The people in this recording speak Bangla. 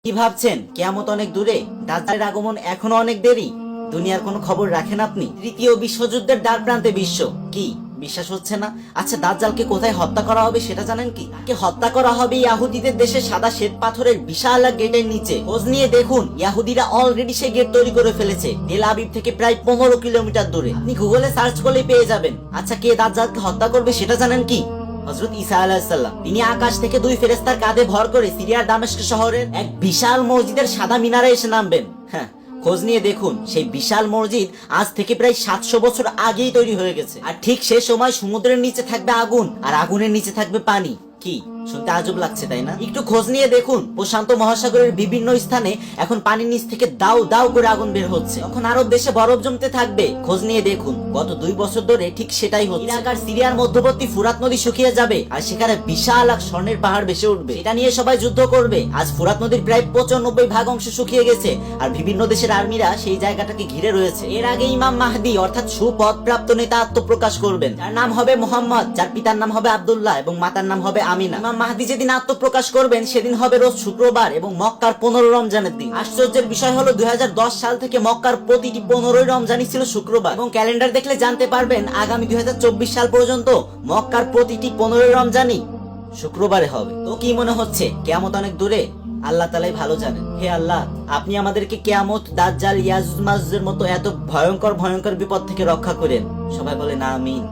কি ভাবছেন কিয়ামত অনেক দূরে? দাজ্জালের আগমন এখনো অনেক দেরি। দুনিয়ার কোনো খবর রাখেন আপনি? তৃতীয় বিশ্বযুদ্ধের দ্বার প্রান্তে বিশ্ব। কি বিশ্বাস হচ্ছে না? আচ্ছা, দাজ্জালকে কোথায় হত্যা করা হবে সেটা জানেন কি? তাকে হত্যা করা হবে ইহুদিদের দেশে সাদা শ্বেত পাথরের বিশাল এক গেটের নিচে। খোঁজ নিয়ে দেখুন, ইহুদিরা অলরেডি সেই গেট তৈরি করে ফেলেছে, তেল আবিব থেকে প্রায় 15 কিলোমিটার দূরে। আপনি গুগলে সার্চ করলেই পেয়ে যাবেন। আচ্ছা, কে দাজ্জালকে হত্যা করবে সেটা জানেন কি? হযরত ঈসা আলাইহিস সালাম। তিনি আকাশ থেকে 2 ফেরেশতার কাঁধে ভর করে সিরিয়ার দামেস্ক শহরের এক বিশাল মসজিদের সাদা মিনারে এসে নামবেন। হ্যাঁ, খোঁজ নিয়ে দেখুন, সেই বিশাল মসজিদ আজ থেকে প্রায় 700 বছর আগেই তৈরি হয়ে গেছে। আর ঠিক সে সময় সমুদ্রের নিচে থাকবে আগুন, আর আগুনের নিচে থাকবে পানি। কি শুনতে আজব লাগছে, তাই না? একটু খোঁজ নিয়ে দেখুন, প্রশান্ত মহাসাগরের বিভিন্ন স্থানে এখন পানির নিচ থেকে দাউ দাউ করে আগুন বের হচ্ছে। তখন আরব দেশে বরফ জমতে থাকবে। খোঁজ নিয়ে দেখুন, গত 2 বছর ধরে ঠিক সেটাই হচ্ছে। ইরাক আর সিরিয়ার মধ্যবর্তী ফুরাত নদী শুকিয়ে যাবে, আর সেখানে বিশাল এক স্বর্ণের পাহাড় ভেসে উঠবে। এটা নিয়ে সবাই যুদ্ধ করবে। আজ ফুরাত নদীর প্রায় 95 অংশ শুকিয়ে গেছে, আর বিভিন্ন দেশের আর্মিরা সেই জায়গাটাকে ঘিরে রয়েছে। এর আগে ইমাম মাহদি অর্থাৎ সুপদপ্রাপ্ত নেতা আত্মপ্রকাশ করবেন, যার নাম হবে মোহাম্মদ, যার পিতার নাম হবে আব্দুল্লাহ এবং মাতার নাম হবে আমিনা। ইমাম মাহদি যেদিন আত্মপ্রকাশ করবেন সেদিন হবে রোজ শুক্রবার এবং মক্কার 15 রমজানের দিন। আশ্চর্যের বিষয় হলো 2010 সাল থেকে মক্কার প্রতিটি 15 রমজানই ছিল শুক্রবার, এবং ক্যালেন্ডার দেখলে জানতে পারবেন আগামী 2024 সাল পর্যন্ত মক্কার প্রতিটি 15 রমজানই শুক্রবারে হবে। তো কি মনে হচ্ছে কিয়ামত অনেক দূরে? আল্লাহ তাআলাই ভালো জানেন। হে আল্লাহ, আপনি আমাদেরকে কিয়ামত, দাজ্জাল, ইয়াজুজ মাজুজের মতো এত ভয়ঙ্কর ভয়ঙ্কর বিপদ থেকে রক্ষা করেন। সবাই বলে না আমিন।